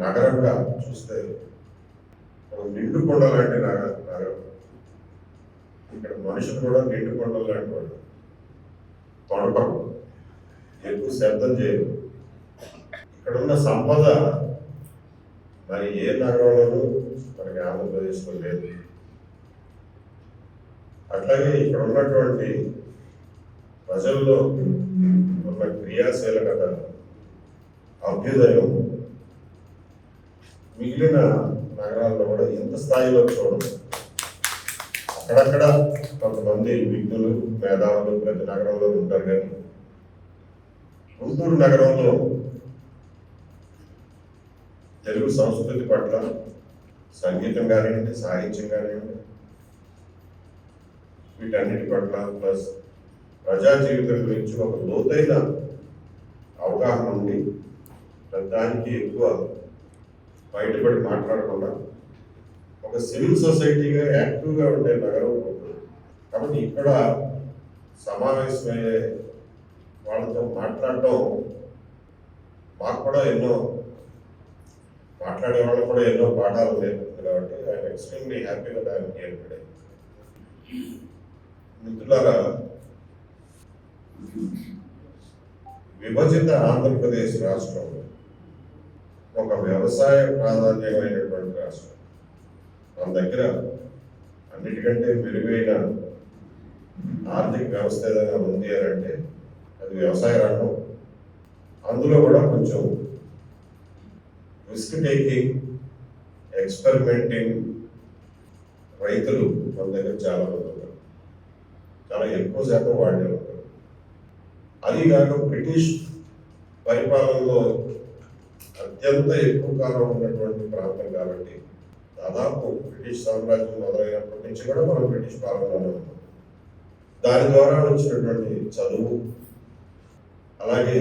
నగరంగా చూస్తే ఒక నిండు కొండ లాంటి నగరం. ఇక్కడ మనుషులు కూడా నిండు కొండలు లాంటి వాళ్ళు. తొడపడు, ఎక్కువ శబ్దం చేయరు. ఇక్కడ ఉన్న సంపద మరి ఏ నగరంలోనూ మనకి ఆంధ్రప్రదేశ్లో లేదు. అట్లాగే ఇక్కడ ఉన్నటువంటి ప్రజల్లో ఉన్న క్రియాశీలకత, అభ్యుదయం మిగిలిన నగరాల్లో కూడా ఇంత స్థాయిలో చూడదు. అక్కడక్కడ కొంతమంది విజ్ఞులు, మేధావులు ప్రతి నగరంలో ఉంటారు. కానీ గుంటూరు నగరంలో తెలుగు సంస్కృతి పట్ల సంగీతం కానివ్వండి, సాహిత్యం కానివ్వండి, వీటన్నిటి పట్ల ప్లస్ ప్రజా జీవితం గురించి ఒక లోతైన అవగాహన ఉండి దానికి ఎక్కువ బయటపడి మాట్లాడకుండా ఒక సివిల్ సొసైటీగా యాక్టివ్గా ఉండే నగరం ఉంటుంది. కాబట్టి ఇక్కడ సమావేశమయ్యే వాళ్ళతో మాట్లాడటం మాకు కూడా మాట్లాడే వాళ్ళు కూడా ఎన్నో పాఠాలు నేర్పుతుంది. కాబట్టి ఐఎమ్ ఎక్స్ట్రీమ్లీ హ్యాపీగా దాన్ని హియర్. మిత్రులారా, విభజిత ఆంధ్రప్రదేశ్ రాష్ట్రం ఒక వ్యవసాయ ప్రాధాన్యమైనటువంటి రాష్ట్రం. మన దగ్గర అన్నిటికంటే మెరుగైన ఆర్థిక వ్యవస్థ ఏదైనా ఉంది అని అంటే అది వ్యవసాయ రంగం. అందులో కూడా కొంచెం రిస్క్ టేకింగ్, ఎక్స్పెరిమెంటింగ్ రైతులు మన దగ్గర చాలా మంది ఉన్నారు. చాలా ఎక్కువ శాతం వాడే ఉంటారు. అది కాక బ్రిటిష్ పరిపాలనలో అత్యంత ఎక్కువ కాలం ఉన్నటువంటి ప్రాంతం కాబట్టి దాదాపు బ్రిటిష్ సామ్రాజ్యం మొదలైనప్పటి నుంచి కూడా మనం బ్రిటిష్ పాలనలోనే ఉన్నాం. దాని ద్వారా వచ్చినటువంటి చదువు, అలాగే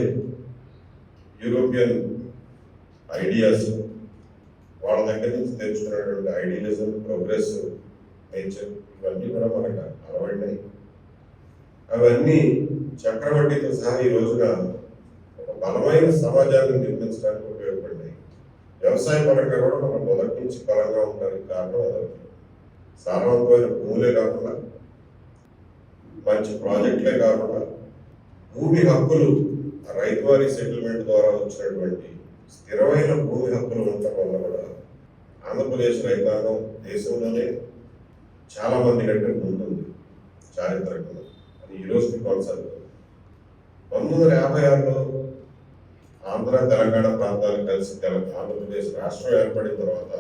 యూరోపియన్ ఐడియాస్, వాళ్ళ దగ్గర నుంచి తెచ్చుకున్నటువంటి ఐడియలిజం, ప్రోగ్రెస్, నేచర్, ఇవన్నీ కూడా మనకు అలవాడినాయి. అవన్నీ చక్రవడ్డీతో సహా ఈ రోజున ఒక బలమైన సమాజాన్ని నిర్మించడానికి ఉపయోగపడినాయి. వ్యవసాయ పరంగా కూడా మనం మొదటి నుంచి బలంగా ఉండడానికి కారణం అదొకటి. సారవంతమైన భూములే కాకుండా, మంచి ప్రాజెక్టులే కాకుండా, భూమి హక్కులు, రైతువారీ సెటిల్మెంట్ ద్వారా వచ్చినటువంటి స్థిరమైన భూమి హక్కులు ఉండటం వల్ల కూడా ఆంధ్రప్రదేశ్ రైతాంగం దేశంలోనే చాలా మంది కంటే ఉంటుంది చారిత్రకంగా. అది ఈ రోజుకి కొనసాగుతుంది. 1956లో ఆంధ్ర తెలంగాణ ప్రాంతాలు కలిసి ఆంధ్రప్రదేశ్ రాష్ట్రం ఏర్పడిన తర్వాత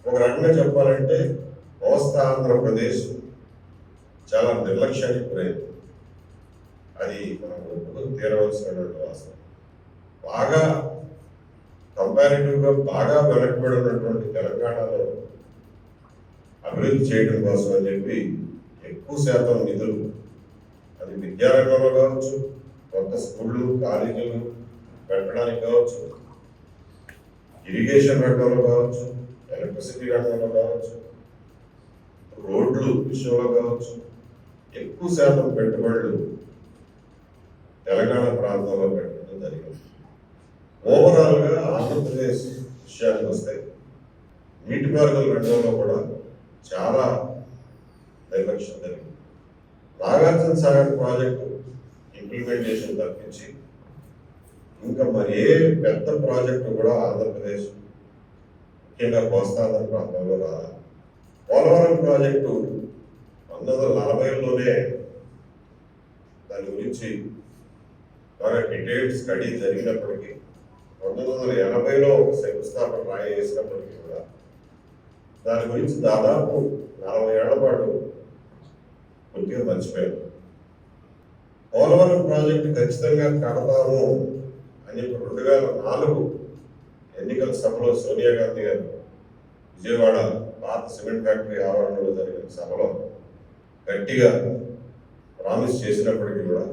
ఒక రకంగా చెప్పాలంటే కోస్తా ఆంధ్రప్రదేశ్ చాలా నిర్లక్ష్యానికి గురైంది. అది మనం ఒప్పుకొని తీరవలసినటువంటి వాస్తవం. బాగా కంపారిటివ్గా బాగా వెనకబడి ఉన్నటువంటి తెలంగాణలో అభివృద్ధి చేయడం కోసం అని చెప్పి ఎక్కువ శాతం నిధులు, అది విద్యారంగంలో కావచ్చు, కొత్త స్కూళ్ళు, కాలేజీలు పెట్టడానికి కావచ్చు, ఇరిగేషన్ రంగంలో కావచ్చు, ఎలక్ట్రిసిటీ రంగంలో కావచ్చు, రోడ్లు విషయంలో కావచ్చు, ఎక్కువ శాతం పెట్టుబడులు తెలంగాణ ప్రాంతంలో పెట్టడం జరిగింది. ఓవరాల్గా ఆంధ్రప్రదేశ్ విషయానికి వస్తే నీటిపారుదల రంగంలో కూడా చాలా నిర్లక్ష్యం జరిగింది. నాగార్జున సాగర్ ప్రాజెక్టు ఇంప్లిమెంటేషన్ తప్పించి ఇంకా మరి ఏ పెద్ద ప్రాజెక్టు కూడా ఆంధ్రప్రదేశ్, ముఖ్యంగా కోస్తాంధ్ర ప్రాంతంలో రాలేదు. పోలవరం ప్రాజెక్టు 1940లోనే దాని గురించి బాగా డీటెయిల్డ్ స్టడీ జరిగినప్పటికీ 1980లో ఒక శంకుస్థాపన రాయి వేసినప్పటికీ కూడా దాని గురించి దాదాపు 40 ఏళ్ల పాటు కొద్దిగా మర్చిపోయారు. పోలవరం ప్రాజెక్టు ఖచ్చితంగా కడతాము అని చెప్పి 2004 ఎన్నికల సభలో సోనియా గాంధీ గారు విజయవాడ పాత సిమెంట్ ఫ్యాక్టరీ ఆవరణలో జరిగిన సభలో గట్టిగా ప్రామిస్ చేసినప్పటికీ కూడా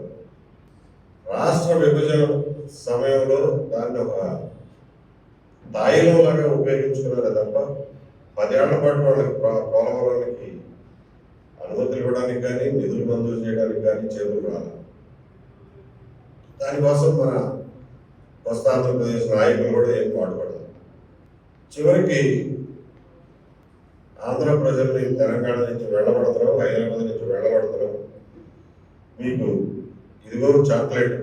రాష్ట్ర విభజన సమయంలో దాన్ని ఒక తాయిలంలాగా ఉపయోగించుకున్నారే తప్ప 10 ఏళ్ల పాటు వాళ్ళకి పోలవరానికి అనుమతులు ఇవ్వడానికి కానీ, నిధులు మంజూరు చేయడానికి కానీ చేతులు రాలి. దానికోసం మన కోస్తా ఆంధ్రప్రదేశ్ నాయకులు కూడా ఏం పాటుపడతారు. చివరికి ఆంధ్ర ప్రజల్ని తెలంగాణ నుంచి వెళ్ళబడతారు, హైదరాబాద్ నుంచి వెళ్ళబడతారు, మీకు ఇదిగో చాక్లెట్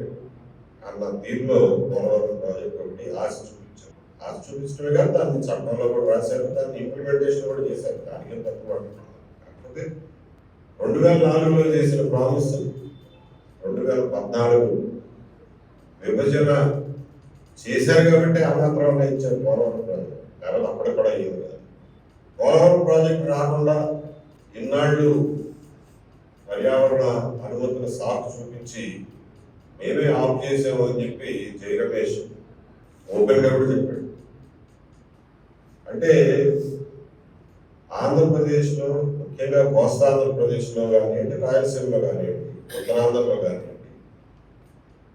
అన్న తీరులో పోలవరం ప్రాజెక్ట్ ఒకటి ఆశ చూపించారు. ఆశ చూపించడమే కానీ దాన్ని చట్టంలో కూడా రాశారు, దాన్ని ఇంప్లిమెంటేషన్ కూడా చేశారు. దానికి తక్కువ కాకపోతే 2004లో చేసిన ప్రామిస్ 2014 విభజన చేశారు కాబట్టి ఆ మాత్రం ఇచ్చారు పోలవరం ప్రాజెక్ట్. లేకపోతే అప్పటికి కూడా అయ్యేది కదా. పోలవరం ప్రాజెక్ట్ రాకుండా ఇన్నాళ్ళు పర్యావరణ అనుమతుల సాకు చూపించి మేమే ఆఫ్ చేసాము అని చెప్పి జై రమేష్ ఓపెన్గా కూడా చెప్పాడు. అంటే ఆంధ్రప్రదేశ్లో ముఖ్యంగా కోస్తా ఆంధ్రప్రదేశ్లో కానివ్వండి, రాయలసీమలో కానివ్వండి, ఉత్తరాంధ్రలో కానివ్వండి,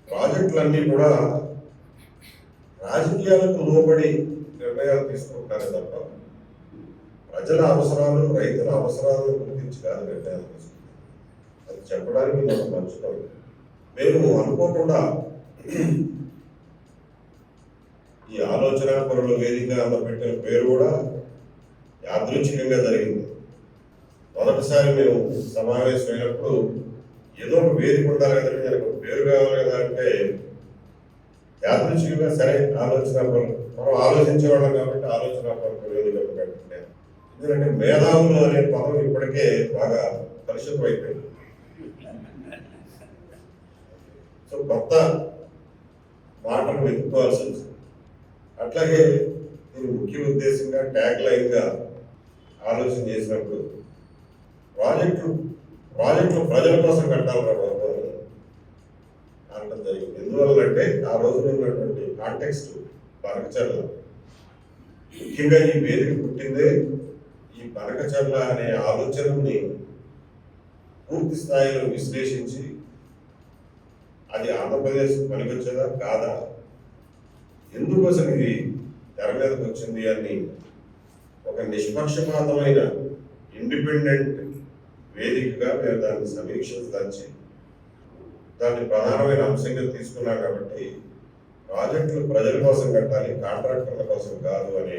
ప్రాజెక్టులన్నీ కూడా రాజకీయాలకు లోబడి నిర్ణయాలు తీసుకుంటున్నారు తప్ప ప్రజల అవసరాలు, రైతుల అవసరాలను గుర్తించి కాదు నిర్ణయాలు తీసుకుంటారు. అది చెప్పడానికి మనం మంచుతాం. మేము అనుకోకుండా ఈ ఆలోచన పరుల వేదిక అన్న పెట్టిన పేరు కూడా యాదృచ్ఛికంగా జరిగింది. మొదటిసారి మేము సమావేశమైనప్పుడు ఏదో ఒక వేదిక ఉండాలి కదా, దానికి ఒక పేరు కావాలి కదా అంటే యాదృచ్ఛికంగా సరే ఆలోచన పరులు మనం ఆలోచించేవాళ్ళం కాబట్టి ఆలోచన పరుల వేదిక పెట్టాను. ఎందుకంటే మేధావులు అనే పదం ఇప్పటికే బాగా పరిశుభ్రం అయిపోయింది. సో కొత్త మాటలు వెతుక్కోవాల్సి వచ్చింది. అట్లాగే దీని ముఖ్య ఉద్దేశంగా ట్యాగ్ లైన్గా ఆలోచన చేసినప్పుడు ప్రాజెక్టులు ప్రజల కోసం కట్టాలరా బాబు అని అనడం జరిగింది. ఎందువల్లంటే ఆ రోజున ఉన్నటువంటి కాంటెక్స్ట్ బనకచర్ల, ముఖ్యంగా ఈ వేదిక పుట్టిందే ఈ బనకచర్ల అనే ఆలోచనని పూర్తి స్థాయిలో విశ్లేషించి అది ఆంధ్రప్రదేశ్ పనికొచ్చేదా కాదా, ఎందుకోసం ఇది తెర మీదకి వచ్చింది అని ఒక నిష్పక్షపాతమైన ఇండిపెండెంట్ వేదికగా మేము దాన్ని సమీక్షించి దాన్ని ప్రధానమైన అంశంగా తీసుకున్నాం. కాబట్టి ప్రాజెక్టులు ప్రజల కోసం కట్టాలి, కాంట్రాక్టర్ల కోసం కాదు అనే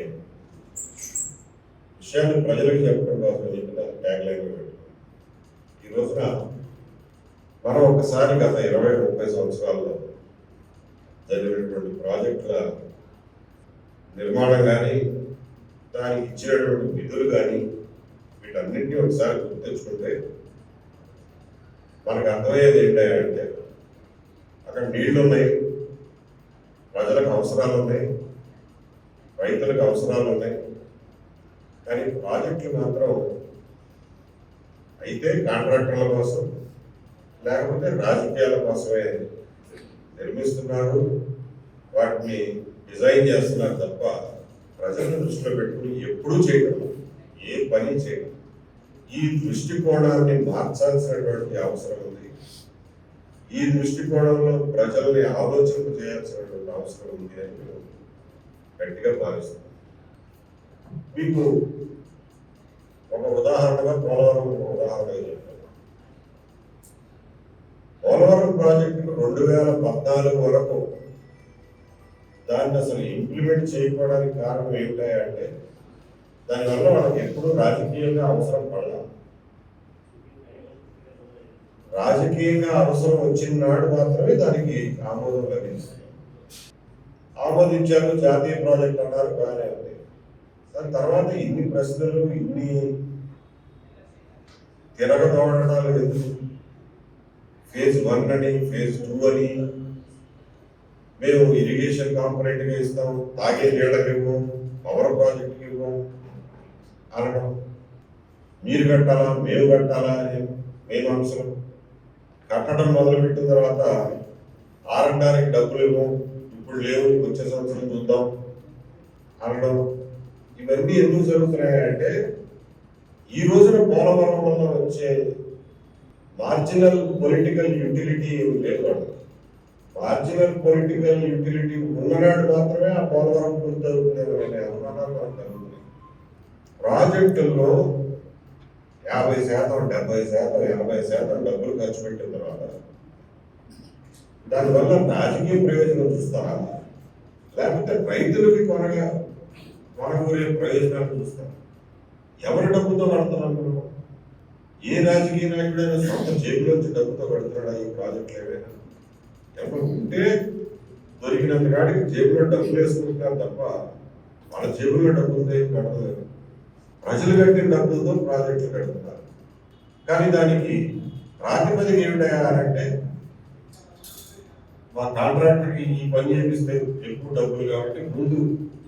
విషయాన్ని ప్రజలకు చెప్పడం కోసం చెప్పి దాన్ని ట్యాగ్ లైన్ పెట్టుకున్నాం. ఈ రోజున మనం ఒకసారి గత 20-30 సంవత్సరాల్లో జరిగినటువంటి ప్రాజెక్టుల నిర్మాణం కానీ, దానికి ఇచ్చినటువంటి నిధులు కానీ, వీటన్నింటినీ ఒకసారి గుర్తు తెచ్చుకుంటే మనకు అర్థమయ్యేది ఏంటంటే అక్కడ నీళ్లు ఉన్నాయి, ప్రజలకు అవసరాలు ఉన్నాయి, రైతులకు అవసరాలు ఉన్నాయి. కానీ ప్రాజెక్టులు మాత్రం అయితే కాంట్రాక్టర్ల కోసం లేకపోతే రాజకీయాల కోసమే నిర్మిస్తున్నారు, వాటిని డిజైన్ చేస్తున్నారు తప్ప ప్రజలను దృష్టిలో పెట్టుకుని ఎప్పుడూ చేయడం, ఏ పని చేయడం. ఈ దృష్టికోణాన్ని మార్చాల్సినటువంటి అవసరం ఉంది. ఈ దృష్టికోణంలో ప్రజల్ని ఆలోచన చేయాల్సినటువంటి అవసరం ఉంది అని మేము గట్టిగా భావిస్తున్నాం. మీకు ఒక ఉదాహరణగా పోలవరం ఉదాహరణగా చెప్పాను. పోలవరం ప్రాజెక్టుకు 2014 వరకు దాన్ని అసలు ఇంప్లిమెంట్ చేయకపోవడానికి కారణం ఏమిటంటే దానివల్ల వాళ్ళకి ఎప్పుడూ రాజకీయంగా అవసరం పడలా. రాజకీయంగా అవసరం వచ్చిన నాడు మాత్రమే దానికి ఆమోదం లభించింది. ఆమోదించారు, జాతీయ ప్రాజెక్ట్ అన్నారు, బాగానే ఉంది. దాని తర్వాత ఇన్ని ప్రశ్నలు, ఇన్ని తిరగదోడటాలు ఎందుకు? ఫేజ్ 1 అని, ఫేజ్ 2 అని, మేము ఇరిగేషన్ కాంపొనెంట్గా ఇస్తాం, తాగే నీళ్ళకి ఇవ్వం, పవర్ ప్రాజెక్ట్కి ఇవ్వం అనడం, మీరు కట్టాలా మేము కట్టాలా అని మేము అంశం. కట్టడం మొదలుపెట్టిన తర్వాత ఆర్ఎండ్ఆర్కి డబ్బులు ఇవ్వం, ఇప్పుడు లేవు, వచ్చే సంవత్సరం చూద్దాం అనడం. ఇవన్నీ ఎందుకు జరుగుతున్నాయంటే ఈ రోజున పోలవరం వల్ల వచ్చే మార్జినల్ పొలిటికల్ యూటిలిటీ లేదు. మార్జినల్ పొలిటికల్ యూటిలిటీ ఉన్ననాడు మాత్రమే ఆ పోలవరం పూర్తవుతుందనే అనుమానాలు మనకు కలుగుతున్నాయి. ప్రాజెక్టుల్లో 50%, 70%, 80% డబ్బులు ఖర్చు పెట్టిన తర్వాత దానివల్ల రాజకీయ ప్రయోజనం చూస్తారా, లేకపోతే రైతులకి కొనగా మనకు ఊరే ప్రయోజనాలు చూస్తాం. ఎవరి డబ్బుతో కడుతున్నాం మనం? ఏ రాజకీయ నాయకుడైనా సొంత జేబులోంచి డబ్బుతో కడుతున్నాడా ఈ ప్రాజెక్టులు ఏవైనా? ఎవరు ఉంటే దొరికినంత కాడికి జేబులో డబ్బులు వేసుకుంటున్నారు తప్ప వాళ్ళ జేబులో డబ్బులతో ఏం కట్టలేదు. ప్రజలు కట్టిన డబ్బులతో ప్రాజెక్టులు కడుతున్నారు. కానీ దానికి ప్రాతిపదిక ఏమిటంటే మా కాంట్రాక్టర్కి ఈ పని చేపిస్తే ఎక్కువ డబ్బులు కాబట్టి ముందు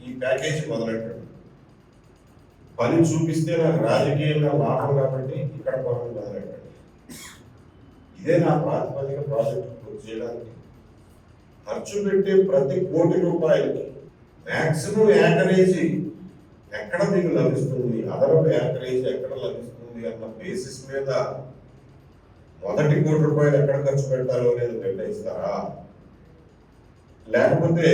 ఈ ప్యాకేజీ మొదలెట్టాడు. పని చూపిస్తే నాకు రాజకీయంగా లాభం కాబట్టి ఇక్కడ పనులు మొదలెట్టాడు. ఇదే నా ప్రాతిపదిక ప్రాజెక్టు పూర్తి చేయడానికి. ఖర్చు పెట్టే ప్రతి కోటి రూపాయలకి మ్యాక్సిమం యాకరేజీ ఎక్కడ మీకు లభిస్తుంది, అదనపు యాకరేజీ ఎక్కడ లభిస్తుంది అన్న బేసిస్ మీద మొదటి కోటి రూపాయలు ఎక్కడ ఖర్చు పెట్టాలో అనేది నిర్ణయిస్తారా? లేకపోతే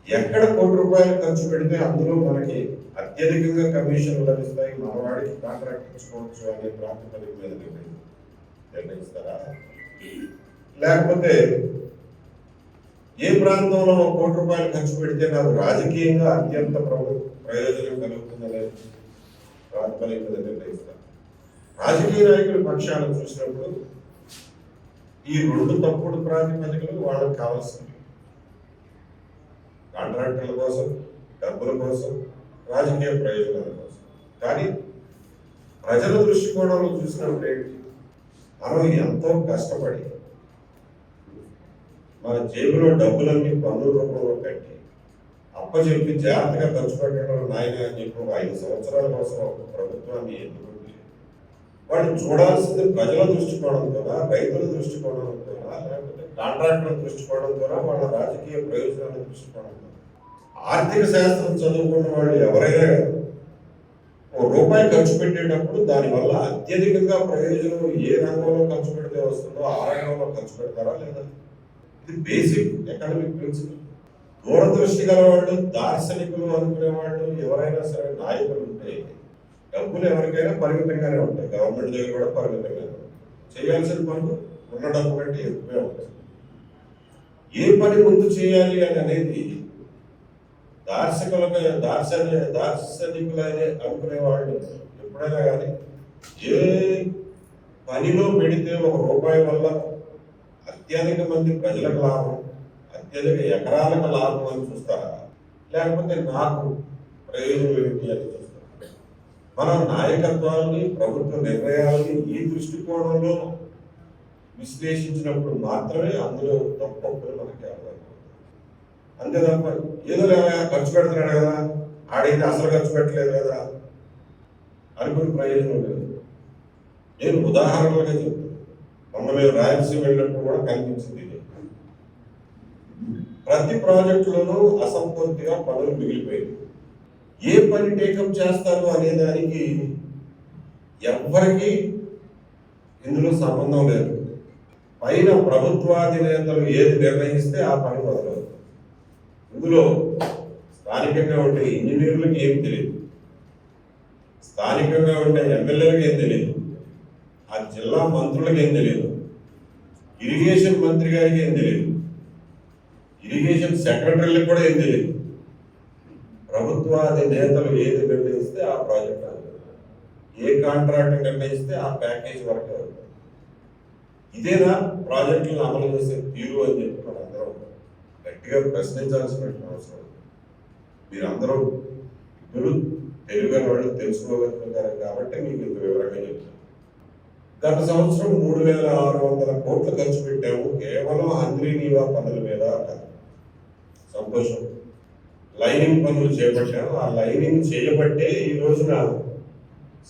ఎక్కడ కోటి రూపాయలు ఖర్చు పెడితే అందులో మనకి అత్యధికంగా కమిషన్లు లభిస్తాయి, మనవాడికి కాంట్రాక్ట్ ఇచ్చుకోవచ్చు అనే ప్రాతిపదిక మీద నిర్ణయిస్తారా? లేకపోతే ఏ ప్రాంతంలో ఒక కోటి రూపాయలు ఖర్చు పెడితే నాకు రాజకీయంగా అత్యంత ప్రయోజనం కలుగుతుందనే ప్రాతిపదిక మీద నిర్ణయిస్తారు. రాజకీయ నాయకుల పక్షాలను చూసినప్పుడు ఈ రెండు తప్పుడు ప్రాతిపదికలు వాళ్ళకి కావాల్సింది. కాంట్రాక్టర్ల కోసం, డబ్బుల కోసం, రాజకీయ ప్రయోజనాల కోసం. కానీ ప్రజల దృష్టికోణంలో చూసినప్పుడు ఏంటి, మనం ఎంతో కష్టపడి మన జేబులో డబ్బులన్నీ పన్నుల రూపంలో కట్టి అప్పచెప్పి జాగ్రత్తగా ఖర్చు పెట్టడం నాయన అని చెప్పి 5 సంవత్సరాల కోసం ఒక ప్రభుత్వాన్ని ఎన్నుకుంటే వాళ్ళు చూడాల్సింది ప్రజల దృష్టికోణంతోనా, రైతుల దృష్టికోణంతోనా, లేకపోతే కాంట్రాక్టుల దృష్టికోణంతోనా, వాళ్ళ రాజకీయ ప్రయోజనాల దృష్టికోణంతో. ఆర్థిక శాస్త్రం చదువుకున్న వాళ్ళు ఎవరైనా రూపాయి ఖర్చు పెట్టేటప్పుడు దానివల్ల అత్యధికంగా ప్రయోజనం ఏ రంగంలో ఖర్చు పెడితే వస్తుందో ఆ రంగంలో ఖర్చు పెడతారా లేదా? ఇది బేసిక్ ఎకనామిక్ ప్రిన్సిపల్. దూరదృష్టి గల వాళ్ళు, దార్శనికులు అనుకునే వాళ్ళు ఎవరైనా సరే నాయకులు ఉంటే డబ్బులు ఎవరికైనా పరిమితంగానే ఉంటాయి. గవర్నమెంట్ దగ్గర కూడా పరిమితంగానే ఉంటాయి. చేయాల్సిన పనులు ఉన్న డబ్బు కంటే ఎక్కువే ఉంటాయి. ఏ పని ముందు చేయాలి అని అనేది దార్శనికులనే అనుకునే వాళ్ళు ఎప్పుడైనా కానీ ఏ పనిలో పెడితే ఒక రూపాయి వల్ల అత్యధిక మంది ప్రజలకు లాభం, అత్యధిక ఎకరాలకు లాభం అని చూస్తారా, లేకపోతే నాకు ప్రయోజనం ఏంటి అని చూస్తారా? మనం నాయకత్వాన్ని, ప్రభుత్వ నిర్ణయాలని ఈ దృష్టికోణంలో విశ్లేషించినప్పుడు మాత్రమే అందులో తప్పప్పుడు మనకి అర్థమవుతుంది. అంతే తప్ప ఏదో ఖర్చు పెడుతున్నాడు కదా, ఆడైతే అసలు ఖర్చు పెట్టలేదు కదా అనుకుని ప్రయోజనం లేదు. నేను ఉదాహరణలుగా చెప్తాను. మొన్న మేము రాయలసీమ వెళ్ళినప్పుడు కూడా కనిపించింది. ప్రతి ప్రాజెక్టులోనూ అసంపూర్తిగా పనులు మిగిలిపోయింది. ఏ పని టేకప్ చేస్తారు అనే దానికి ఎవ్వరికీ ఇందులో సంబంధం లేదు. పైన ప్రభుత్వాధినేతలు ఏది నిర్ణయిస్తే ఆ పని మొదలవుతుంది. ఇందులో స్థానికంగా ఉండే ఇంజనీర్లకు ఏం తెలియదు, స్థానికంగా ఉండే ఎమ్మెల్యేలకు ఏం తెలియదు, ఆ జిల్లా మంత్రులకు ఏం తెలియదు, ఇరిగేషన్ మంత్రి గారికి ఏం తెలియదు, ఇరిగేషన్ సెక్రటరీలకు కూడా ఏం తెలియదు. ప్రభుత్వాధినేతలు ఏది నిర్ణయిస్తే ఆ ప్రాజెక్ట్ అవుతుంది, ఏ కాంట్రాక్ట్ నిర్ణయిస్తే ఆ ప్యాకేజ్ వరకు అవుతుంది. ఇదేనా ప్రాజెక్టులను అమలు చేసే తీరు అని చెప్పి మనందరం గట్టిగా ప్రశ్నించాల్సిన అవసరం. మీరందరూ ఇద్దరు తెలుగు వాళ్ళు తెలుసుకోగలుగుతారు కాబట్టి మీకు ఇంత వివరంగా చెప్తాను. గత సంవత్సరం 3,600 కోట్లు ఖర్చు పెట్టాము కేవలం అంద్రీనీవా పనుల మీద. సంతోషం. లైనింగ్ పనులు చేపట్టాము. ఆ లైనింగ్ చేయబట్టే ఈ రోజున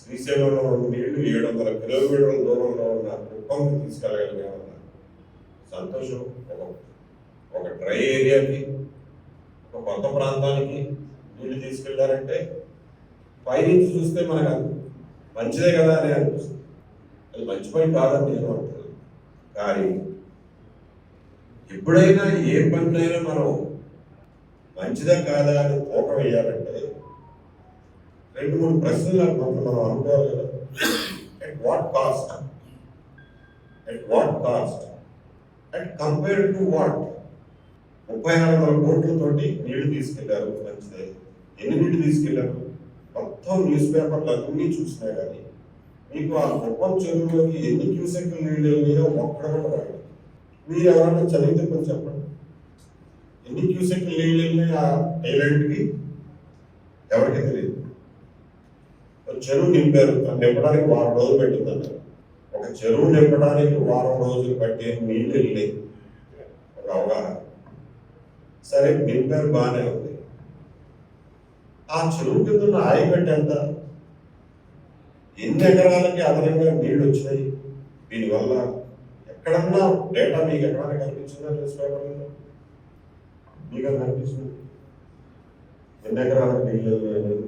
శ్రీశైలంలో నీళ్లు 700 కిలోమీటర్ల దూరంలో ఉన్న కుప్పంకి తీసుకెళ్ళగలిగామన్న సంతోషం. ఒక డ్రై ఏరియాకి, ఒక కొత్త ప్రాంతానికి నీళ్లు తీసుకెళ్లారంటే పైనుంచి చూస్తే మనకు మంచిదే కదా అని అనిపిస్తుంది. అది మంచి పని కాదని నేను అంటున్నాను. కానీ ఎప్పుడైనా ఏ పనినైనా మనం మంచిదా కాదా అని తూక వేయాలంటే 2-3 ప్రశ్నలు మనం అనుకోవాలి కదా. At what cost, and compare to what. 3,600 కోట్లతోటి నీళ్లు తీసుకెళ్లారు, మంచిదే. ఎన్ని నీళ్ళు తీసుకెళ్ళారు? మొత్తం న్యూస్ పేపర్లు అన్నీ చూసినా కానీ మీకు ఆ కుప్పం చెరువులోకి ఎన్ని క్యూసెక్లు నీళ్ళు వెళ్ళినాయో ఒక్కడ కూడా రాదు. మీరు ఎవరైనా చదివితే కొంచెం చెప్పండి. ఎన్ని క్యూసెక్లు నీళ్ళు వెళ్ళినాయి ఆ ఐలాండ్కి? ఎవరికి తెలియదు. చెరువు నింపారు, నింపడానికి వారం రోజులు పెట్టిందన్నారు. ఒక చెరువు నింపడానికి వారం రోజులు పట్టే నీళ్ళు వెళ్ళి ఒక అవగాహన. సరే నింపారు, బాగానే ఉంది. ఆ చెరువు కింద ఉన్న ఆయకట్టు ఎంత? ఎన్ని ఎకరాలకి అదనంగా నీళ్లు వచ్చినాయి? దీనివల్ల ఎక్కడన్నా డేటా మీకు ఎక్కడన్నా కనిపించిందా? న్యూస్ పేపర్లో మీకు కనిపిస్తుంది? ఎన్ని ఎకరాలకు నీళ్ళు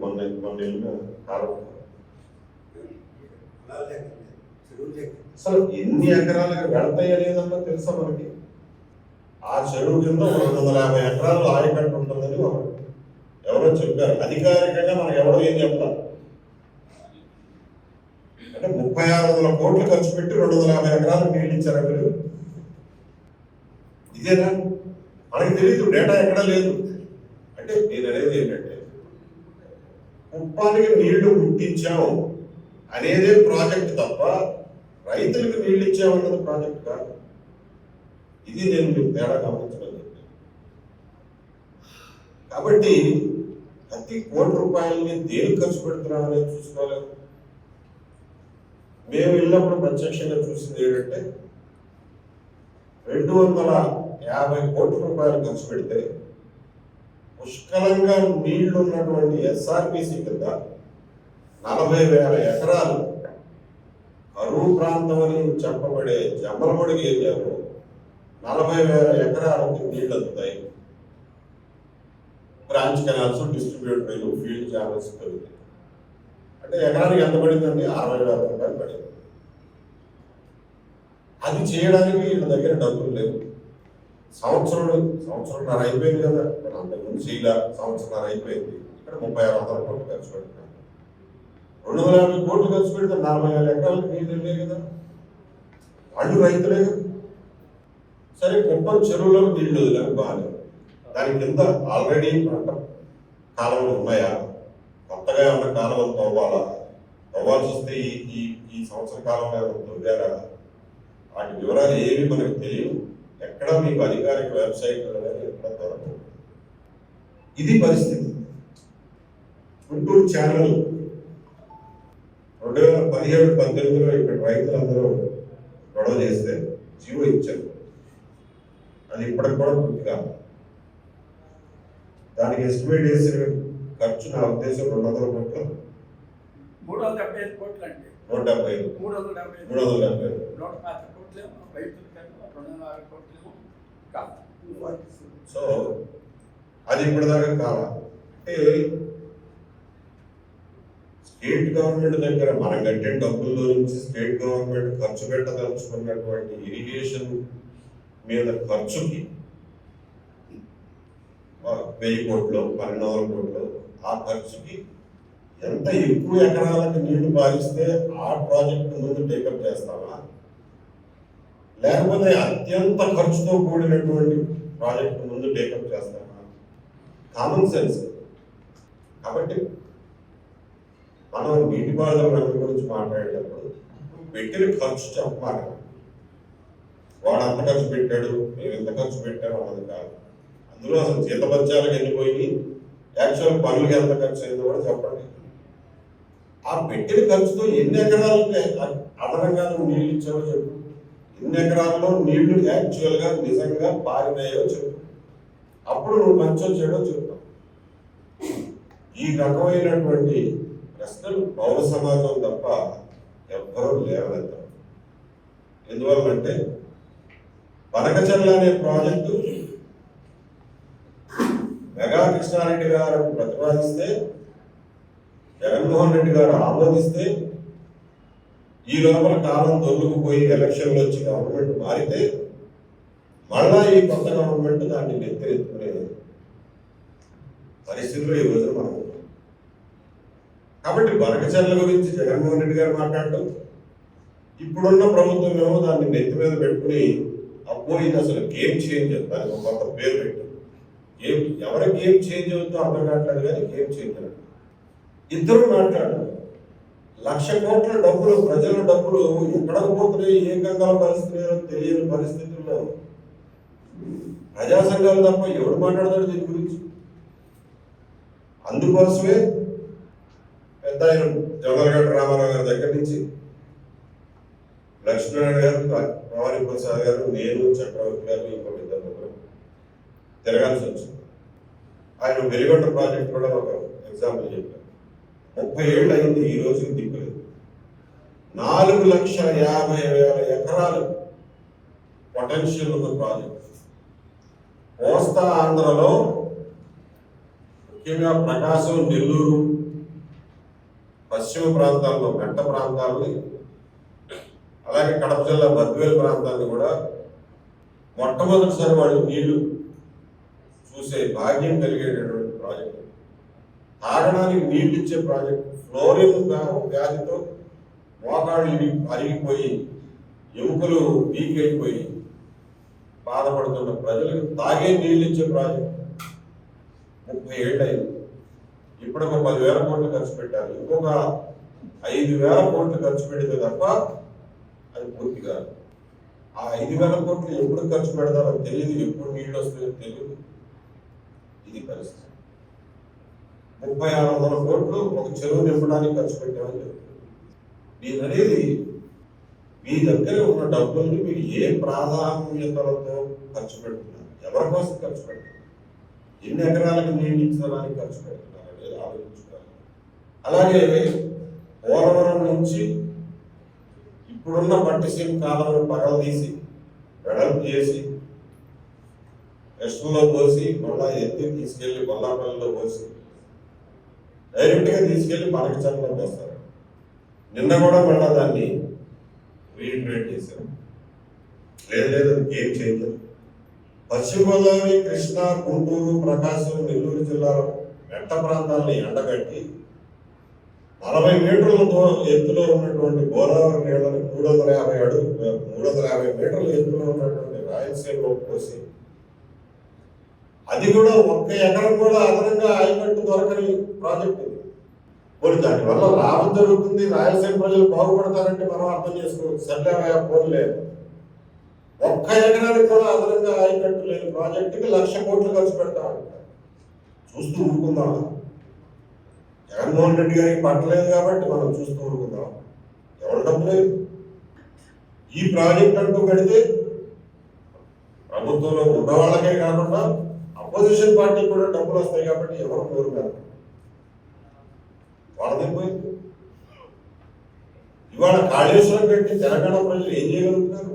మొన్న వెళ్ళిన కాలం అసలు ఎన్ని ఎకరాలకు వెళ్తాయో లేదన్నా తెలుసా మనకి? ఆ చెరువు కింద 250 ఎకరాలు ఆయకట్టు ఉంటుందని ఎవరో చెప్పారు. అధికారికంగా మనకు ఎవరో ఏం చెప్తారు అంటే 3600 కోట్లు ఖర్చు పెట్టి 250 ఎకరాలకు నీళ్ళు ఇచ్చారా మీరు? ఇదేనా? మనకి తెలియదు, డేటా ఎక్కడా లేదు. అంటే నేను అనేది ఏంటంటే కుప్పానికి నీళ్లు ముట్టించాం అనేదే ప్రాజెక్ట్ తప్ప రైతులకు నీళ్ళు ఇచ్చామన్నది ప్రాజెక్ట్ కాదు. ఇది నేను మీకు తేడా గమనించడం. కాబట్టి ప్రతి ₹1 దేనికి ఖర్చు పెడుతున్నామనేది చూసుకోలేదు. మేము వెళ్ళినప్పుడు ప్రత్యక్షంగా చూసింది ఏంటంటే 250 కోట్ల రూపాయలు ఖర్చు పెడితే పుష్కలంగా నీళ్లు ఉన్నటువంటి ఎస్ఆర్పిసి కింద 40,000 ఎకరాలు కరువు ప్రాంతం అని చెప్పబడే జమ్మలమడుగు ఏరియాలో 40,000 ఎకరాలకి నీళ్లు అందుతాయి. బ్రాంచ్ కెనాల్స్, డిస్ట్రిబ్యూటర్లు, ఫీల్డ్ ఛానల్స్ పెరుగుతాయి. అంటే ఎకరానికి ఎంత పడిందండి? 60,000 రూపాయలు పడింది. అది చేయడానికి వీళ్ళ దగ్గర డబ్బులు లేవు. సంవత్సరంన్నర అయిపోయింది కదా, అంతకుముందు చేయలే. సంవత్సరంన్నర అయిపోయింది. ఇక్కడ 3600 కోట్లు ఖర్చు పెడుతున్నారు. 250 కోట్లు ఖర్చు పెడితే 40,000 ఎకరాలకు నీళ్ళు వెళ్ళే కదా, వాళ్ళు రైతులే కదా. సరే కుప్పం చెరువులో నీళ్లు వదిలేక బాగాలేదు. దాని కింద ఆల్రెడీ పంట కాలువలు ఉన్నాయా? కొత్తగా ఏమన్నా కాలువలు తవ్వాల్సి వస్తే ఈ సంవత్సర కాలంలో తవ్వారా? వాటి వివరాలు ఏమి మనకు తెలియదు. ఎక్కడ మీకు అధికారిక వెబ్సైట్ ఎక్కడ దొరకదు. ఇది పరిస్థితి. గుంటూరు ఛానల్ 2017-18లో ఇక్కడ రైతులందరూ గొడవ చేస్తే జీవో ఇచ్చారు. అది ఇప్పటికి కూడా పూర్తిగా దానికి ఎస్టిమేట్ చేసిన ఖర్చు నా ఉద్దేశం 200 కోట్లు. 375 కోట్లు అండి. 175 సో అది ఇప్పటిదాకా కావాలి. అంటే స్టేట్ గవర్నమెంట్ దగ్గర మనం కట్టే డబ్బుల్లో నుంచి స్టేట్ గవర్నమెంట్ ఖర్చు పెట్టదలుచుకున్నటువంటి ఇరిగేషన్ మీద ఖర్చుకి 1000 కోట్లు, 1200 కోట్లు, ఆ ఖర్చుకి ఎంత ఎక్కువ ఎకరాలకు నీళ్లు పారిస్తే ఆ ప్రాజెక్టు ముందు టేకప్ చేస్తామా, లేకపోతే అత్యంత ఖర్చుతో కూడినటువంటి ప్రాజెక్టు ముందు టేకప్ చేస్తామా? Common sense. కాబట్టి మనం నీటిపారుదల రంగం గురించి మాట్లాడేటప్పుడు పెట్టిన ఖర్చు చెప్పాలి. వాడు అంత ఖర్చు పెట్టాడు, మేము ఎంత ఖర్చు పెట్టాము అన్నది కాదు. అందులో అసలు జీతభత్యాలకు వెళ్ళిపోయి యాక్చువల్ పనులకి ఎంత ఖర్చు అయిందో కూడా చెప్పండి. ఆ పెట్టిన ఖర్చుతో ఎన్ని ఎకరాలకి అదనంగా నువ్వు నీళ్ళు ఇచ్చావో చెప్పు. ఎన్ని ఎకరాల్లో నీళ్లు యాక్చువల్గా నిజంగా పారినాయో చెప్పు. అప్పుడు నువ్వు మంచి వచ్చాడో చెప్తావు. ఈ రకమైనటువంటి ప్రశ్నలు పౌర సమాజం తప్ప ఎవ్వరూ లేవనెత్తారు. ఎందువల్లంటే బనకచెర్ల అనే ప్రాజెక్టు మెగా కృష్ణారెడ్డి గారు ప్రతిపాదిస్తే, జగన్మోహన్ రెడ్డి గారు ఆమోదిస్తే, ఈ లోపల కాలం దొరుకుపోయి ఎలక్షన్లు వచ్చి గవర్నమెంట్ మారితే మళ్ళా ఈ కొత్త గవర్నమెంట్ దాన్ని నెత్తెత్తుకునే పరిస్థితుల్లో ఈ రోజున మనం ఉన్నాం. కాబట్టి బనకచెర్ల గురించి జగన్మోహన్ రెడ్డి గారు మాట్లాడటం, ఇప్పుడున్న ప్రభుత్వం ఏమో దాన్ని నెత్తి మీద పెట్టుకుని అబ్బో ఇది అసలు గేమ్ చేంజర్, దానికి ఒక కొత్త పేరు పెట్టు, ఎవరికి ఏం చేంజ్ అవుతుందో అర్థం కావట్లేదు, కానీ ఏం చేంజ్ అవ్వదు. ఇద్దరు మాట్లాడారు. 1,00,000 కోట్ల డబ్బులు, ప్రజల డబ్బులు ఎక్కడికి పోతున్నాయి, ఏ గంగలో కలుస్తున్నాయో తెలియని పరిస్థితుల్లో ప్రజా సంఘాలు తప్ప ఎవరు మాట్లాడతాడు దీని గురించి? అందుకోసమే పెద్ద ఆయన జవహర్లాల్ రామారావు గారి దగ్గర నుంచి లక్ష్మీనారాయణ గారు, భవానీ ప్రసాద్ గారు, నేను, చక్రవర్తి గారు, ఇంకొక ఇద్దరు తిరగాల్సి వచ్చింది. ఆయన వెలిగొండ ప్రాజెక్ట్ కూడా ఒక ఎగ్జాంపుల్ చెప్పారు. 30 ఏళ్ళు అయింది, ఈ రోజుకి దిక్కులేదు. 4,50,000 ఎకరాలు పొటెన్షియల్ ఉన్న ప్రాజెక్ట్. కోస్తా ఆంధ్రలో ముఖ్యంగా ప్రకాశం, నెల్లూరు, పశ్చిమ ప్రాంతాల్లో, మెట్ట ప్రాంతాలని, అలాగే కడప జిల్లా బద్వేలు ప్రాంతాన్ని కూడా మొట్టమొదటిసారి వాళ్ళు నీళ్లు చూసే భాగ్యం కలిగేటటువంటి ప్రాజెక్టు. తాగడానికి నీళ్ళు ఇచ్చే ప్రాజెక్టు. ఫ్లోరిన్ వ్యాధితో మోకాళ్ళు అరిగిపోయి, ఎముకలు వీక్ అయిపోయి బాధపడుతున్న ప్రజలకు తాగే నీళ్ళు ఇచ్చే ప్రాజెక్టు 30 ఏళ్ళు అయింది. ఇప్పుడు ఒక 10,000 కోట్లు ఖర్చు పెట్టారు. ఇంకొక 5,000 కోట్లు ఖర్చు పెడితే తప్ప అది పూర్తి కాదు. ఆ 5,000 కోట్లు ఎప్పుడు ఖర్చు పెడతారో తెలియదు, ఎప్పుడు నీళ్ళు వస్తాయో తెలియదు. ఇది పరిస్థితి. 3,600 కోట్లు ఒక చెరువు నింపడానికి ఖర్చు పెట్టామని చెప్తుంది. నేను అనేది, మీ దగ్గర ఉన్న డబ్బుల్ని మీరు ఏ ప్రాధాన్యతలతో ఖర్చు పెడుతున్నారు, ఎవరి కోసం ఖర్చు పెడుతున్నారు, ఎన్ని ఎకరాలకు నీళ్ళు ఇచ్చడానికి ఖర్చు పెడుతున్నారు అనేది ఆలోచించుకోవాలి. అలాగే పోలవరం నుంచి ఇప్పుడున్న పట్టిసీమ కాలంలో పగలు తీసి వెడల్పు చేసి వెస్టులో పోసి మళ్ళా ఎత్తి తీసుకెళ్లి బొల్లాపల్లిలో పోసి డైరెక్ట్గా తీసుకెళ్లి పనకచర్లలో పోస్తారు. నిన్న కూడా మళ్ళా దాన్ని రీఇన్వేట్ చేశారు. లేదు ఏం చేయలేదు. పశ్చిమ గోదావరి, కృష్ణా, గుంటూరు, ప్రకాశం, నెల్లూరు జిల్లాలో మెట్ట ప్రాంతాలని ఎండగట్టి 40 మీటర్ల ఎత్తులో ఉన్నటువంటి గోదావరి నీళ్ళని 350 మీటర్ల ఎత్తులో ఉన్నటువంటి రాయలసీమలో పోసి, అది కూడా 1 ఎకరం కూడా అదనంగా ఆయకట్టు దొరకని ప్రాజెక్ట్ ఇది. పోనీ దానివల్ల లాభం జరుగుతుంది, రాయలసీమ ప్రజలు బాగుపడతారంటే మనం అర్థం చేసుకోవచ్చు. సర్లేవయా పోనీ లేదు. 1 ఎకరానికి కూడా అదనంగా ఆయకట్టు లేని ప్రాజెక్టుకి 1,00,000 కోట్లు ఖర్చు పెడతామంటారు. చూస్తూ ఊరుకుందాం. జగన్మోహన్ రెడ్డి గారికి పట్టలేదు కాబట్టి మనం చూస్తూ ఊరుకుందాం. ఎవరు డబ్బు లేదు. ఈ ప్రాజెక్ట్ అంటూ కడితే ప్రభుత్వంలో ఉన్న వాళ్ళకే కాకుండా అపోజిషన్ పార్టీ కూడా డబ్బులు వస్తాయి కాబట్టి ఎవరు నోరు కాదు. వాళ్ళదైపోయింది. ఇవాళ కాళేశ్వరం పెట్టి తెలంగాణ ప్రజలు ఏం చేయగలుగుతున్నారు?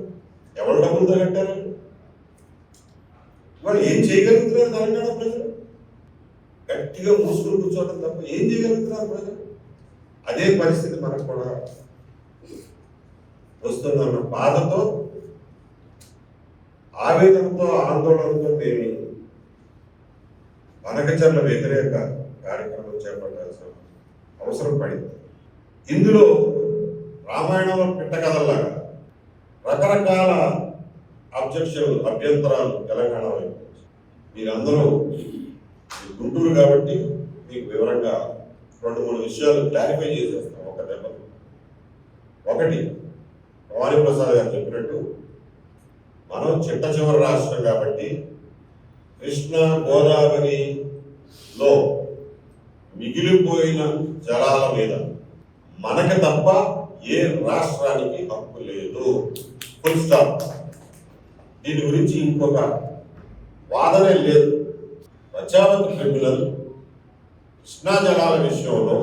ఎవరు డబ్బులతో కట్టారు? ఇవాళ ఏం చేయగలుగుతున్నారు తెలంగాణ ప్రజలు? గట్టిగా మూసుకుని కూర్చోవడం తప్ప ఏం చేయగలుగుతున్నారు ప్రజలు? అదే పరిస్థితి మనకు కూడా వస్తుందన్న బాధతో, ఆవేదనతో, ఆందోళనతో మేము పనకచర్ల వ్యతిరేక కార్యక్రమం చేపట్టాల్సిన అవసరం పడింది. ఇందులో రామాయణంలో పిట్టకథల్లాగా రకరకాల అభ్యంతరాలు తెలంగాణ వైపు. మీరందరూ గుంటూరు కాబట్టి మీకు వివరంగా 2-3 విషయాలు క్లారిఫై చేసేస్తాం ఒక దెబ్బ. ఒకటి, భవానీ ప్రసాద్ గారు చెప్పినట్టు మనం చిట్ట చివరి రాష్ట్రం కాబట్టి కృష్ణా, గోదావరిలో మిగిలిపోయిన జలాల మీద మనకి తప్ప ఏ రాష్ట్రానికి హక్కు లేదు. Full stop. దీని గురించి ఇంకొక వాదనే లేదు. బచావత్ ట్రిబ్యునల్ కృష్ణా జలాల విషయంలో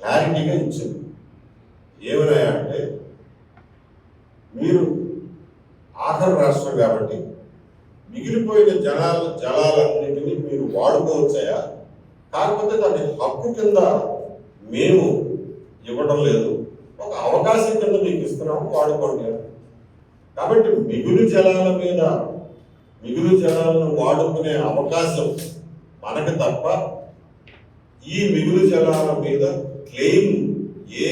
క్లారిటీగా ఇచ్చింది. ఏమన్నాయంటే, మీరు ఆఖరి రాష్ట్రం కాబట్టి మిగిలిపోయిన జలాలన్నింటినీ మీరు వాడుకోవచ్చాయా, కాకపోతే దాని హక్కు కింద మేము ఇవ్వడం లేదు, ఒక అవకాశం కింద మీకు ఇస్తున్నాము, వాడుకోండి. కాబట్టి మిగులు జలాలను వాడుకునే అవకాశం మనకు తప్ప ఈ మిగులు జలాల మీద క్లెయిమ్ ఏ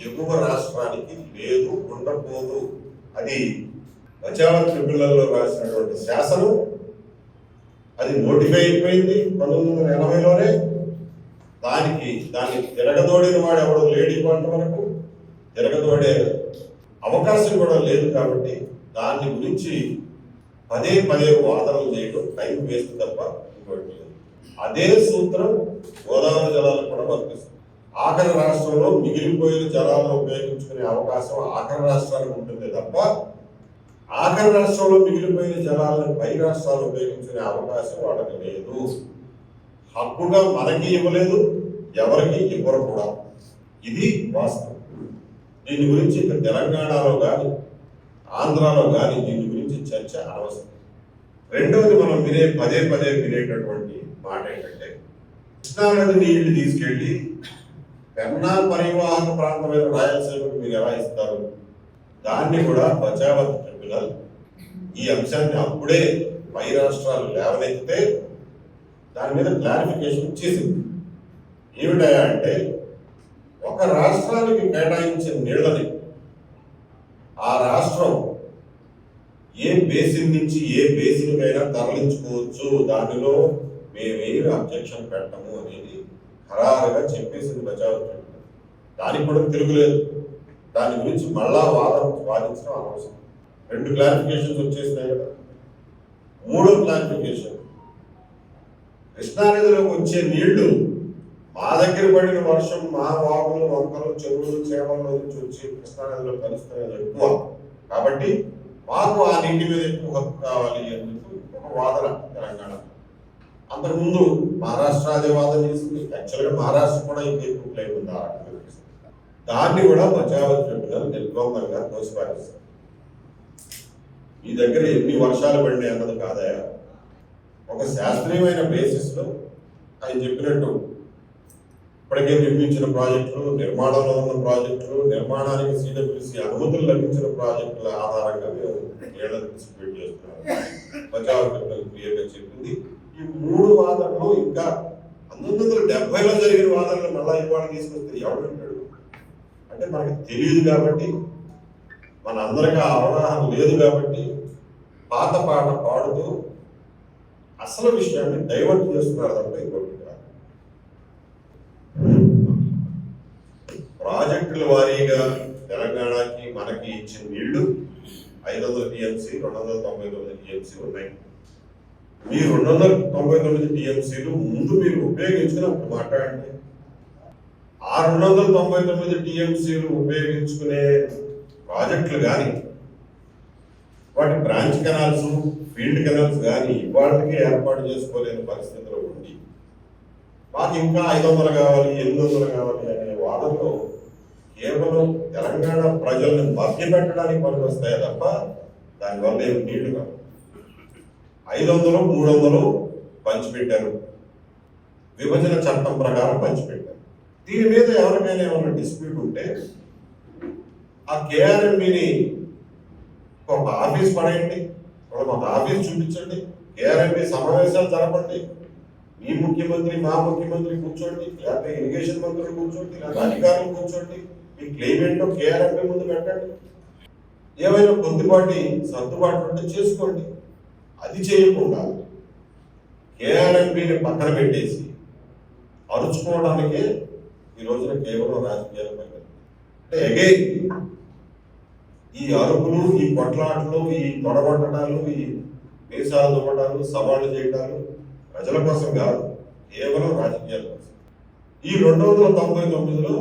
ఎగువ రాష్ట్రానికి లేదు, ఉండకూడదు. అది బచావత్ ట్రిబ్యునల్లో రాసినటువంటి శాసనం. అది నోటిఫై అయిపోయింది 1980లోనే. దాన్ని తిరగదోడిన వాడు ఎవడు లేడు ఇవాళ వరకు. తిరగదోడే అవకాశం కూడా లేదు. కాబట్టి దాని గురించి పదే వాదనలు చేయడం టైం వేస్ట్ తప్ప ఇంకోటి లేదు. అదే సూత్రం గోదావరి జలాలకు కూడా వర్తిస్తుంది. ఆఖరి రాష్ట్రంలో మిగిలిపోయిన జలాలను ఉపయోగించుకునే అవకాశం ఆఖరి రాష్ట్రానికి ఉంటుంది తప్ప ఆఖరి రాష్ట్రంలో మిగిలిపోయిన జలాలను పై రాష్ట్రాలు ఉపయోగించుకునే అవకాశం వాళ్ళకి లేదు. హక్కుగా మనకి ఇవ్వలేదు, ఎవరికి ఇవ్వరు కూడా. ఇది వాస్తవం. దీని గురించి ఇక తెలంగాణలో కానీ ఆంధ్రాలో కానీ దీని గురించి చర్చ అనవసరం. రెండవది మనం పదే వినేటటువంటి మాట ఏంటంటే, కృష్ణానది నీళ్లు తీసుకెళ్లి పెన్నా పరివాహక ప్రాంతమైన రాయలసీమకు మీరు ఎలా ఇస్తారు? దాన్ని కూడా బచావత్ ట్రిబ్యునల్ ఈ అంశాన్ని అప్పుడే పై రాష్ట్రాలు లేవనెత్తితే దాని మీద క్లారిఫికేషన్ ఇచ్చేసింది. ఏమిటయా అంటే, ఒక రాష్ట్రానికి కేటాయించిన నీళ్ళని ఆ రాష్ట్రం ఏ బేసిన్ నుంచి ఏ బేసిన్కైనా తరలించుకోవచ్చు, దానిలో మేమేమి అబ్జెక్షన్ పెట్టము అనేది ఖరారుగా చెప్పేసింది బచావత్ ట్రిబ్యునల్. దానికి కూడా తిరుగులేదు. దాని గురించి మళ్ళా వాదించడం అనవసరం. 2 క్లారిఫికేషన్స్ వచ్చేసినాయి కదా. 3వ క్లారిఫికేషన్, కృష్ణానదిలోకి వచ్చే నీళ్లు మా దగ్గర పడిన వర్షం, మా వాగులు, వంకలు, చెరువులు, చేపల నుంచి వచ్చి కృష్ణానదిలో కలుస్తున్నది ఎక్కువ. కాబట్టి మాకు ఆ నీటి మీద ఎక్కువ హక్కు కావాలి అని చెప్పి ఒక వాదన తెలంగాణ. అంతకుముందు మహారాష్ట్ర అదే వాదన చేసింది. యాక్చువల్గా మహారాష్ట్ర కూడా ఇంకా ఎక్కువ క్లెయిమ్ ఉంది ఆ రకంగా. దాన్ని కూడా బచావత్ ట్రిబ్యునల్ నిర్గోపంగా తోసిపారేస్తారు. మీ దగ్గర ఎన్ని వర్షాలు పడినాయి అన్నది కాదయా, ఒక శాస్త్రీయమైన బేసిస్ లో ఆయన చెప్పినట్టు ఇప్పటికే నిర్మించిన ప్రాజెక్టులు, నిర్మాణంలో ఉన్న ప్రాజెక్టులు, నిర్మాణానికి CWC అనుమతులు లభించిన ప్రాజెక్టుల ఆధారంగా మేము ఏళ్లను డిస్ట్రిబ్యూట్ చేస్తున్నాము. బచావత్ ట్రిబ్యునల్ క్లియర్గా చెప్పింది. ఈ 3 వాదనలు ఇంకా 1970లో జరిగిన వాదనలు మళ్ళా ఇవాళ తీసుకొస్తే ఎవడు వింటాడు? అంటే మనకి తెలియదు కాబట్టి, మన అందరికీ అవగాహన లేదు కాబట్టి పాత పాట పాడుతూ అసలు విషయాన్ని డైవర్ట్ చేస్తున్నారు తప్ప ఇంకోటి కాదు. ప్రాజెక్టుల వారీగా తెలంగాణకి మనకి ఇచ్చిన నీళ్లు 500 TMC, 299 TMC ఉన్నాయి. మీ 299 TMCలు ముందు మీరు ఉపయోగించుకున్నప్పుడు మాట్లాడండి. ఆ 299 TMCలు ఉపయోగించుకునే ప్రాజెక్టులు కానీ, వాటి బ్రాంచ్ కెనాల్స్, ఫీల్డ్ కెనాల్స్ కానీ ఇవాళకి ఏర్పాటు చేసుకోలేని పరిస్థితిలో ఉండి మాకు ఇంకా 500 కావాలి, 800 కావాలి అనే వాదనలో కేవలం తెలంగాణ ప్రజల్ని మభ్యపెట్టడానికి పనికి వస్తాయే తప్ప దానివల్ల ఏమి నీళ్లు కాదు. 500, 300 పంచిపెట్టారు, విభజన చట్టం ప్రకారం పంచిపెట్టారు. దీని మీద ఎవరికైనా ఏమైనా డిస్ప్యూట్ ఉంటే ఆ KRMBని ఒక ఆఫీస్ పడేయండి, ఒక ఆఫీస్ చూపించండి, KRMB సమావేశాలు జరపండి. మీ ముఖ్యమంత్రి, మా ముఖ్యమంత్రి కూర్చోండి, లేకపోతే ఇరిగేషన్ మంత్రులు కూర్చోండి, లేకపోతే అధికారులు కూర్చోండి. మీ క్లెయిమ్ ఏంటో KRMB ముందు పెట్టండి. ఏమైనా కొద్దిపాటి సర్దుబాటు ఉంటే చేసుకోండి. అది చేయకుండా KRMBని పక్కన పెట్టేసి అరుచుకోవడానికే ఈ రోజున కేవలం రాజకీయాలు పైన. అంటే అగైన్ ఈ అరుపులు, ఈ కొట్లాటలు, ఈ తొడగొట్టడాలు, ఈ దేశాలు దుమ్మడాలు, సవాళ్లు చేయడాలు ప్రజల కోసం కాదు, కేవలం రాజకీయాల కోసం. ఈ 299లో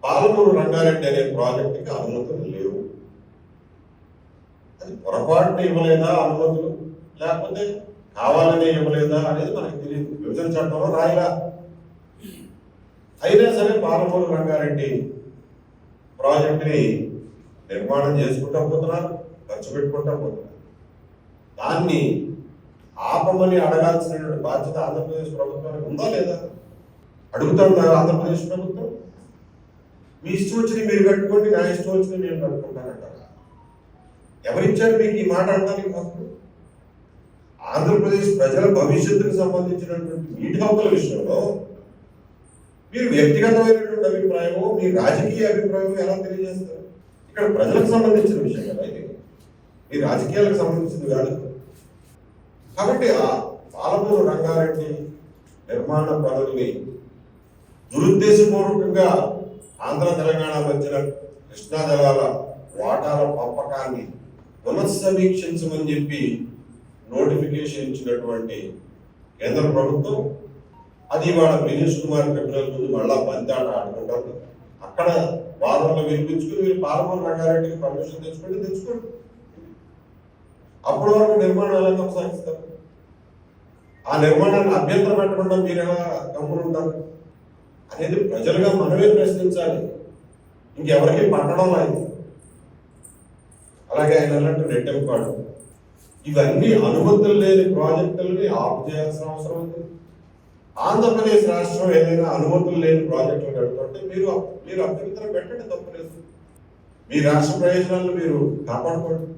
పాలమూరు రంగారెడ్డి అనే ప్రాజెక్టుకి అనుమతులు లేవు. అది పొరపాటున ఇవ్వలేదా అనుమతులు, లేకపోతే కావాలనే ఇవ్వలేదా అనేది మనకు తెలియదు. విభజన చట్టంలో రాయలా. అయినా సరే పాలమూరు రంగారెడ్డి ప్రాజెక్టుని నిర్మాణం చేసుకుంటా పోతున్నారు, ఖర్చు పెట్టుకుంటా పోతున్నారు. దాన్ని ఆపమని అడగాల్సిన బాధ్యత ఆంధ్రప్రదేశ్ ప్రభుత్వానికి ఉందా లేదా? అడుగుతాం ఆంధ్రప్రదేశ్ ప్రభుత్వం. మీ ఇష్టం వచ్చింది మీరు కట్టుకోండి, నా ఇష్టం వచ్చింది నేను కట్టుకుంటానంటారు. ఎవరిచ్చారు మీకు ఈ మాట అనడానికి హక్కు? ఆంధ్రప్రదేశ్ ప్రజల భవిష్యత్తుకు సంబంధించినటువంటి నీటి హక్కుల విషయంలో మీరు వ్యక్తిగతమైనటువంటి అభిప్రాయమో, మీ రాజకీయ అభిప్రాయం ఎలా తెలియజేస్తారు? ఇక్కడ ప్రజలకు సంబంధించిన విషయం కదా ఇది, మీ రాజకీయాలకు సంబంధించింది కాదు. కాబట్టి ఆ పాలమూరు రంగారెడ్డి నిర్మాణ పనుల్ని దురుద్దేశపూర్వకంగా ఆంధ్ర తెలంగాణ మధ్యన కృష్ణా జలాల వాటాల పంపకాన్ని పునఃసమీక్షించమని చెప్పి నోటిఫికేషన్ ఇచ్చినటువంటి కేంద్ర ప్రభుత్వం అది వాళ్ళ బినీష్ కుమార్ ట్రిబ్యునల్ ముందు మళ్ళా బంతాట ఆడుకుంటారు. అక్కడ వాదనలు వినిపించుకుని మీరు పాలమూరు రంగారెడ్డికి పర్మిషన్ తెచ్చుకోండి. అప్పటి వరకు నిర్మాణాలు ఎలా కొనసాగిస్తారు? ఆ నిర్మాణాన్ని అభ్యంతరం పెట్టకుండా మీరు ఎలా గమ్మున ఉంటారు అనేది ప్రజలుగా మనమే ప్రశ్నించాలి. ఇంకెవరికి పట్టడం లేదు. అలాగే ఆయన అన్నట్టు రెట్టెంపాడు, ఇవన్నీ అనుమతులు లేని ప్రాజెక్టులని ఆపు చేయాల్సిన అవసరం ఉంది. ఆంధ్రప్రదేశ్ రాష్ట్రం ఏదైనా అనుమతులు లేని ప్రాజెక్టులు కడుతుంటే మీరు అభ్యంతరం పెట్టండి, తప్పలేదు. మీ రాష్ట్ర ప్రయోజనాలను మీరు కాపాడుకోండి.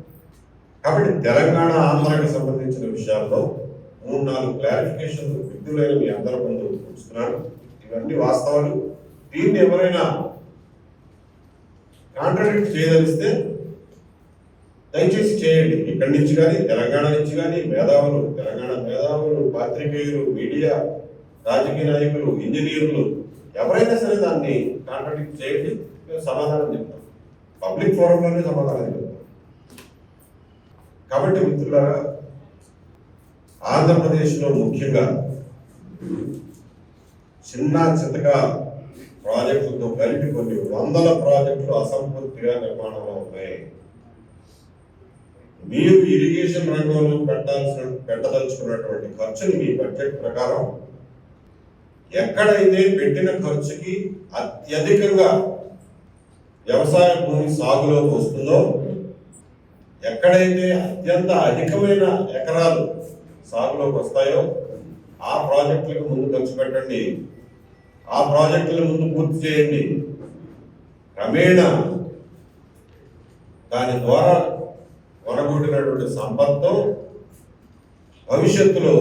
కాబట్టి తెలంగాణ ఆంధ్రాకి సంబంధించిన విషయాల్లో 3-4 క్లారిఫికేషన్లు విద్యులైన మీ అందరి ముందు ఉంచుతున్నాను. ఇవన్నీ వాస్తవాలు. దీన్ని ఎవరైనా కాంట్రాడిక్ట్ చేయదలిస్తే దయచేసి చేయండి. ఇక్కడి నుంచి కానీ తెలంగాణ నుంచి కానీ మేధావులు, తెలంగాణ మేధావులు, పాత్రికేయులు, మీడియా, రాజకీయ నాయకులు, ఇంజనీర్లు ఎవరైనా సరే దాన్ని కాంట్రాడిక్ట్ చేయండి. మేము సమాధానం చెప్తాం. పబ్లిక్ ఫోరంలోనే సమాధానం చెప్తాం. కాబట్టి మిత్రులారా, ఆంధ్రప్రదేశ్లో ముఖ్యంగా చిన్న చితక ప్రాజెక్టులతో కలిపి కొన్ని వందల ప్రాజెక్టులు అసంపూర్తిగా నిర్మాణంలో ఉన్నాయి. మీరు ఇరిగేషన్ రంగంలో పెట్టదలుచుకున్నటువంటి ఖర్చుని మీ బడ్జెట్ ప్రకారం ఎక్కడైతే పెట్టిన ఖర్చుకి అత్యధికంగా వ్యవసాయ భూమి సాగులోకి వస్తుందో, ఎక్కడైతే అత్యంత అధికమైన ఎకరాలు సాగులోకి వస్తాయో ఆ ప్రాజెక్టులకు ముందు ఖర్చు పెట్టండి. ఆ ప్రాజెక్టులను ముందు పూర్తి చేయండి. క్రమేణా దాని ద్వారా కొనగొట్టినటువంటి సంపత్తో భవిష్యత్తులో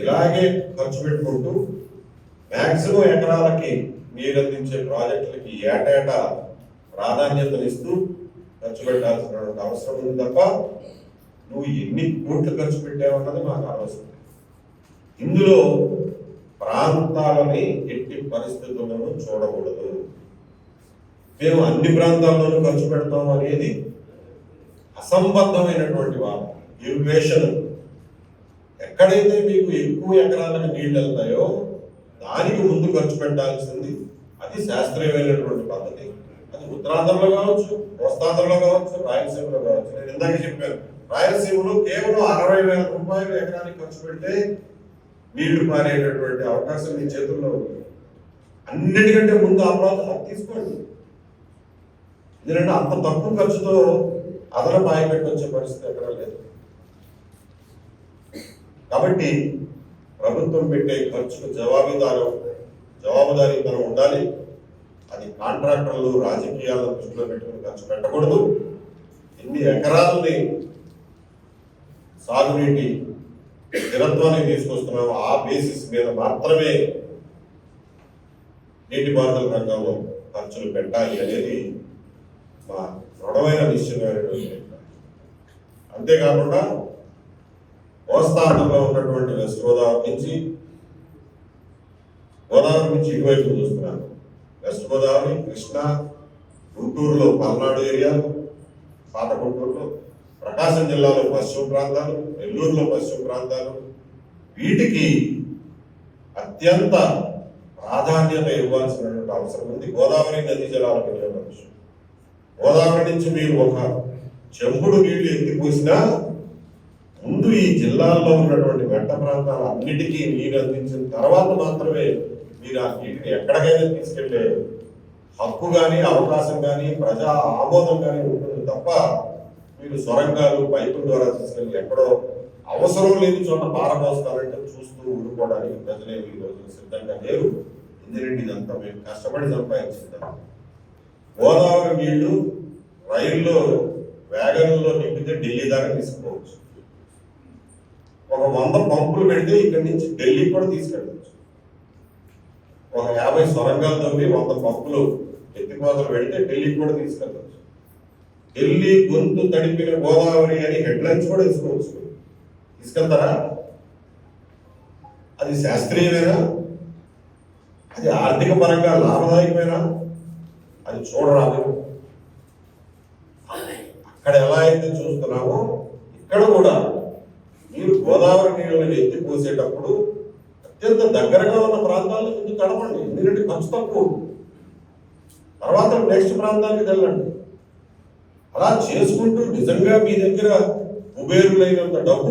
ఇలాగే ఖర్చు పెట్టుకుంటూ మ్యాక్సిమం ఎకరాలకి మీరు అందించే ప్రాజెక్టులకి ఏటేటా ప్రాధాన్యతనిస్తూ ఖర్చు పెట్టాల్సినటువంటి అవసరం ఉంది తప్ప నువ్వు ఎన్ని కోట్లు ఖర్చు పెట్టావన్నది మాకు అనవసరం. ఇందులో ప్రాంతాలని ఎట్టి పరిస్థితులను చూడకూడదు. మేము అన్ని ప్రాంతాల్లోనూ ఖర్చు పెడతాం అనేది అసంబద్ధమైనటువంటి వాదన. ఇరిగేషన్ ఎక్కడైతే మీకు ఎక్కువ ఎకరాలకు నీళ్ళు వెళ్తాయో దానికి ముందు ఖర్చు పెట్టాల్సింది. అది శాస్త్రీయమైనటువంటి పద్ధతి. అది ఉత్తరాంధ్రలో కావచ్చు, కోస్తాంధ్రలో కావచ్చు, రాయలసీమలో కావచ్చు. నేను ఇందాక చెప్పాను, రాయలసీమలో కేవలం 60,000 రూపాయలు ఎకరానికి ఖర్చు పెడితే నీళ్లు పారేటటువంటి అవకాశం మీ చేతుల్లో ఉంది. అన్నిటికంటే ముందు ఆ ప్రాజెక్ట్ తీసుకోండి. ఎందుకంటే అంత తక్కువ ఖర్చుతో అదనపు ఆయిపెట్టి వచ్చే పరిస్థితి ఎక్కడ లేదు. కాబట్టి ప్రభుత్వం పెట్టే ఖర్చుకు జవాబుదారీతనం ఉండాలి. అది కాంట్రాక్టర్లు, రాజకీయాలను దృష్టిలో పెట్టుకుని ఖర్చు పెట్టకూడదు. ఎన్ని ఎకరాలని సాగునీటి స్థిరత్వాన్ని తీసుకొస్తున్నామో ఆ బేసిస్ మీద మాత్రమే నీటిపారుదల రంగంలో ఖర్చులు పెట్టాలి అనేది మా దృఢమైన నిశ్చయమైనటువంటి. అంతేకాకుండా కోస్తాంధ్రలో ఉన్నటువంటి వెస్ట్ గోదావరి నుంచి ఇటువైపు చూస్తున్నాను. వెస్ట్ గోదావరి, కృష్ణా, గుంటూరులో పల్నాడు ఏరియాలు, పాత గుంటూరులో, ప్రకాశం జిల్లాలో పశ్చిమ ప్రాంతాలు, నెల్లూరులో పశ్చిమ ప్రాంతాలు, వీటికి అత్యంత ప్రాధాన్యత ఇవ్వాల్సినటువంటి అవసరం ఉంది. గోదావరి నదీ జలాల వినియోగం విషయం. గోదావరి నుంచి మీరు ఒక చెంబుడు నీళ్లు ఎత్తిపోసినా ముందు ఈ జిల్లాల్లో ఉన్నటువంటి మెట్ట ప్రాంతాలు అన్నిటికీ నీరు అందించిన తర్వాత మాత్రమే మీరు ఆ నీటిని ఎక్కడికైనా తీసుకెళ్లే హక్కు కానీ, అవకాశం కానీ, ప్రజా ఆమోదం కానీ ఉంటుంది తప్ప మీరు సొరంగాలు, పైపుల ద్వారా తీసుకెళ్ళి ఎక్కడో అవసరం లేని చోట పారబోస్తారంటే చూస్తూ ఊరుకోవడానికి ప్రజలేమి ఈ రోజు సిద్ధంగా లేరు. ఎందుకంటే ఇదంతా మేము కష్టపడి సంపాదించుకుంటాం. గోదావరి నీళ్లు రైల్లో వ్యాగన్లో నింపితే ఢిల్లీ దాకా తీసుకోవచ్చు. ఒక 100 పంపులు పెడితే ఇక్కడి నుంచి ఢిల్లీ కూడా తీసుకెళ్ళవచ్చు. ఒక 50 సొరంగాలు తవ్వి 100 పంపులు ఎత్తిపోతలు పెడితే ఢిల్లీ కూడా తీసుకెళ్ళవచ్చు. ఢిల్లీ గొంతు తడిపిన గోదావరి అని హెడ్లైన్స్ కూడా తీసుకోవచ్చు. తీసుకెళ్తారా? అది శాస్త్రీయమేనా? అది ఆర్థిక పరంగా లాభదాయకమేనా? అది చూడరాదు. అక్కడ ఎలా అయితే చూస్తున్నామో ఇక్కడ కూడా మీరు గోదావరి నీళ్ళని ఎత్తి పోసేటప్పుడు అత్యంత దగ్గరగా ఉన్న ప్రాంతాల్లో ముందు తడపండి, ఎందుకంటే ఖర్చు తక్కువ. తర్వాత నెక్స్ట్ ప్రాంతానికి వెళ్ళండి. అలా చేసుకుంటూ నిజంగా మీ దగ్గర కుబేరులైనంత డబ్బు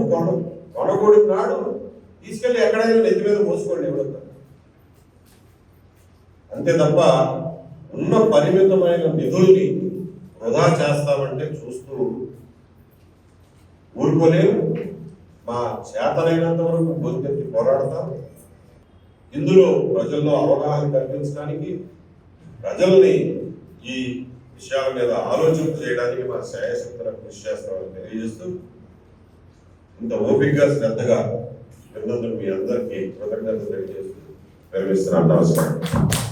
కొనగూడి నాడు తీసుకెళ్ళి ఎక్కడైనా నెత్తి మీద మోసుకోండి ఎవరన్నా. అంతే తప్ప ఉన్న పరిమితమైన నిధుల్ని వృధా చేస్తామంటే చూస్తూ ఊరుకోలేము. మా చేతనైనంత వరకు గొంతెత్తి పోరాడతాం. ఇందులో ప్రజల్లో అవగాహన కల్పించడానికి, ప్రజల్ని ఈ విషయాల మీద ఆలోచన చేయడానికి మా శాయశక్తులకు కృషి చేస్తామని తెలియజేస్తూ, ఇంత ఓపికగా శ్రద్ధగా విన్నందుకు మీ అందరికీ కృతజ్ఞతలు తెలియజేస్తూ విరమిస్తున్నాను. నమస్కారం.